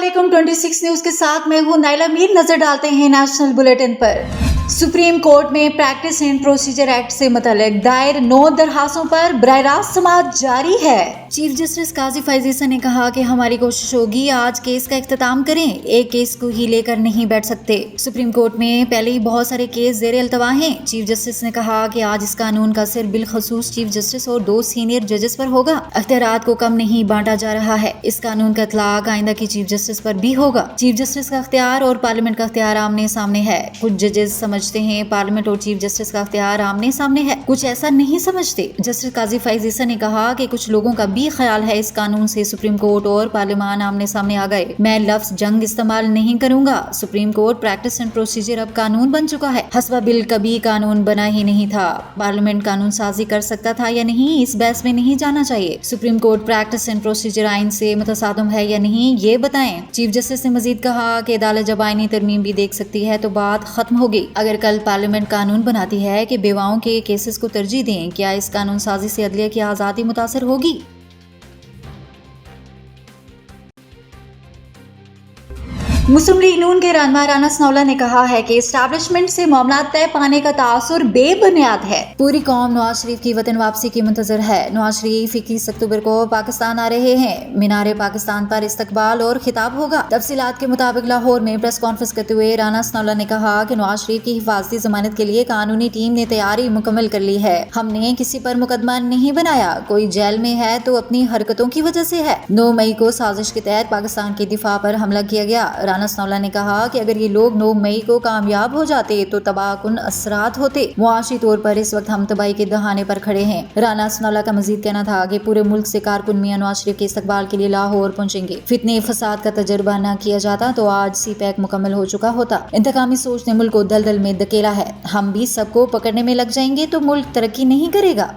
अस्सलामुअलैकुम 26 न्यूज के साथ मैं हूं नाइला मीर। नजर डालते हैं नेशनल बुलेटिन पर। सुप्रीम कोर्ट में प्रैक्टिस एंड प्रोसीजर एक्ट से मुतालिक दायर 9 दरखास्तों पर बराह रास्त समाअत जारी है। चीफ जस्टिस काजी फैज ईसा ने कहा कि हमारी कोशिश होगी आज केस का इख्तिताम करें, एक केस को ही लेकर नहीं बैठ सकते। सुप्रीम कोर्ट में पहले ही बहुत सारे केस ज़ेर अल्तवा हैं। चीफ जस्टिस ने कहा कि आज इस कानून का असर बिलखसूस चीफ जस्टिस और 2 सीनियर जजेस पर होगा। अख्तियारात को कम नहीं बांटा जा रहा है। इस कानून का इतलाक आइंदा की चीफ जस्टिस पर भी होगा। चीफ जस्टिस का अख्तियार और पार्लियामेंट का अख्तियार आमने सामने है। कुछ जजेस समझते हैं पार्लियामेंट और चीफ जस्टिस का अख्तियार आमने सामने है, कुछ ऐसा नहीं समझते। जस्टिस काजी फैज ईसा ने कहा कि कुछ लोगों का भी ख्याल है इस कानून से सुप्रीम कोर्ट और पार्लियामान आमने सामने आ गए। मैं लफ्ज जंग इस्तेमाल नहीं करूंगा। Supreme court practice and procedure अब कानून बन चुका है। हसबा बिल कभी कानून बना ही नहीं था। पार्लियामेंट कानून साजी कर सकता था या नहीं, इस बहस में नहीं जाना चाहिए। Supreme court practice and procedure आइन से मुतसादम है या नहीं, ये बताएं। चीफ जस्टिस ने मजीद कहा कि अदालत जब आईनी तरमीम भी देख सकती है तो बात खत्म होगी। अगर कल पार्लियामेंट कानून बनाती है कि बेवाओं के केसेस को तरजीह दें, क्या इस कानून साजी से अदलिया की आज़ादी मुतासर होगी? मुस्लिम लीग नून के रहनुमा राना सनाउल्लाह ने कहा है कि एस्टैब्लिशमेंट से मामला तय पाने का तासुर बेबुनियाद है। पूरी कौम नवाज शरीफ की वतन वापसी की मुंतजर है। नवाज शरीफ 21 अक्टूबर को पाकिस्तान आ रहे हैं। मीनारे पाकिस्तान पर इस्तकबाल और खिताब होगा। तफसीलात के मुताबिक लाहौर में प्रेस कॉन्फ्रेंस करते हुए राना सनाउल्लाह ने कहा कि नवाज शरीफ की हिफाजती जमानत के लिए कानूनी टीम ने तैयारी मुकम्मल कर ली है। हमने किसी पर मुकदमा नहीं बनाया। कोई जेल में है तो अपनी हरकतों की वजह से है। 9 मई को साजिश के तहत पाकिस्तान के दिफा पर हमला किया गया। राना सनाउल्लाह ने कहा कि अगर ये लोग 9 मई को कामयाब हो जाते तो तबाहकुन असरात होते। मुआशी तौर पर इस वक्त हम तबाही के दहाने पर खड़े हैं। राना सनाउल्लाह का मजीद कहना था कि पूरे मुल्क से कारकुन मियां नवाज शरीफ के इस्तकबाल के लिए लाहौर पहुंचेंगे। फितने फसाद का तजुर्बा न किया जाता तो आज CPAC मुकम्मल हो चुका होता। इंतकामी सोच ने मुल्क को दलदल में धकेला है। हम भी सबको पकड़ने में लग जाएंगे तो मुल्क तरक्की नहीं करेगा।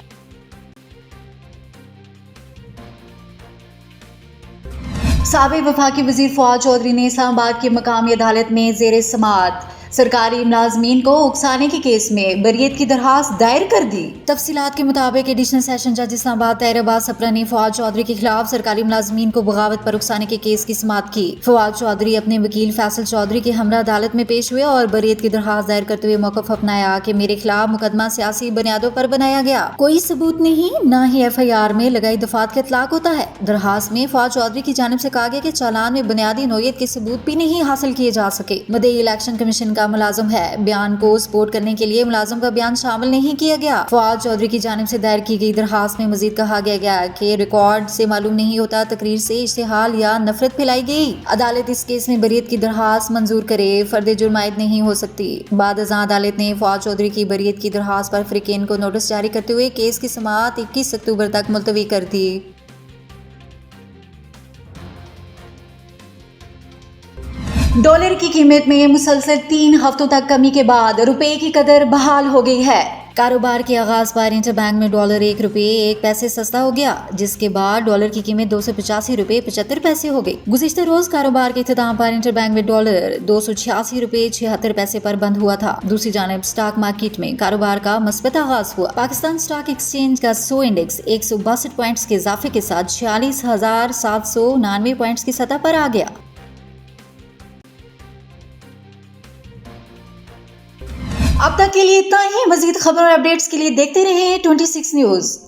साबिक वफाकी वजीर फवाद चौधरी ने इस्लामाबाद की मकामी अदालत में ज़ेर समाअत सरकारी मुलाजमीन को उकसाने के केस में बरियत की दरखास्त दायर कर दी। तफसीलात के मुताबिक एडिशनल सेशन जज इस्लामाबाद तैयबाज सप्रा ने फवाद चौधरी के खिलाफ सरकारी मुलाजमीन को बगावत पर उकसाने के केस की समाअत की। फवाद चौधरी अपने वकील फैसल चौधरी के हमरा अदालत में पेश हुए और बरियत की दरखास्त दायर करते हुए मौक़िफ़ अपनाया कि मेरे खिलाफ मुकदमा सियासी बुनियादों पर बनाया गया, कोई सबूत नहीं, न ही FIR में लगाई दफात का इतलाक होता है। दरखास्त में फवाद चौधरी की जानिब से कहा गया कि चालान में बुनियादी नौयत के सबूत भी नहीं हासिल किए जा सके। मदई इलेक्शन कमीशन का मुलाजिम है। बयान को सपोर्ट करने के लिए मुलाजिम का बयान शामिल नहीं किया गया। फवाद चौधरी की जानिब से दायर की गई दरखास्त में मजीद कहा गया कि रिकॉर्ड से मालूम नहीं होता तकरीर से इश्तिहाल या नफरत फैलाई गई। अदालत इस केस में बरियत की दरखास्त मंजूर करे, फर्द जुर्म आयद नहीं हो सकती। बाद अज़ां अदालत ने फवाद चौधरी की बरियत की दरखास्त पर फरीकेन को नोटिस जारी करते हुए केस की समाअत 21 अक्टूबर तक मुलतवी कर दी। डॉलर की कीमत में मुसलसल 3 हफ्तों तक कमी के बाद रुपए की कदर बहाल हो गई है। कारोबार के आगाज पर इंटरबैंक में डॉलर 1 रुपये 1 पैसे सस्ता हो गया, जिसके बाद डॉलर की कीमत 285 रुपये 75 पैसे हो गई। गुज़िश्ता रोज कारोबार के इख्तिताम पर इंटरबैंक में डॉलर 286 रुपये 76 पैसे पर बंद हुआ था। दूसरी जानब स्टॉक मार्केट में कारोबार का मस्बत आगाज हुआ। पाकिस्तान स्टॉक एक्सचेंज का 100 इंडेक्स 162 पॉइंट्स के इजाफे के साथ 46,799 पॉइंट्स की सतह पर आ गया। अब तक के लिए इतना ही। मजीद खबर और अपडेट्स के लिए देखते रहिए 26 न्यूज।